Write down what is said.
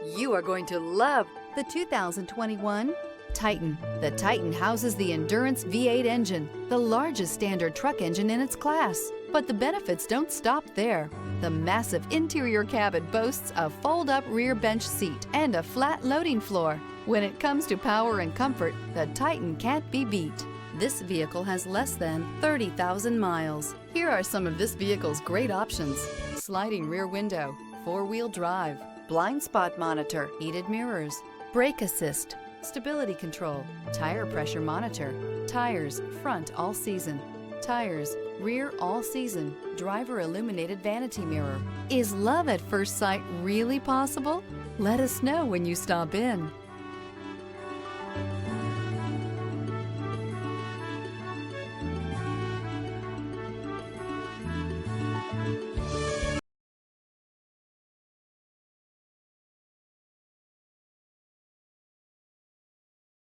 You are going to love the 2021 Titan. The Titan houses the Endurance V8 engine, the largest standard truck engine in its class. But the benefits don't stop there. The massive interior cabin boasts a fold-up rear bench seat and a flat loading floor. When it comes to power and comfort, the Titan can't be beat. This vehicle has less than 30,000 miles. Here are some of this vehicle's great options: sliding rear window, four-wheel drive, blind spot monitor, heated mirrors, brake assist, stability control, tire pressure monitor, tires front all season, tires rear all season, driver illuminated vanity mirror. Is love at first sight really possible? Let us know when you stop in.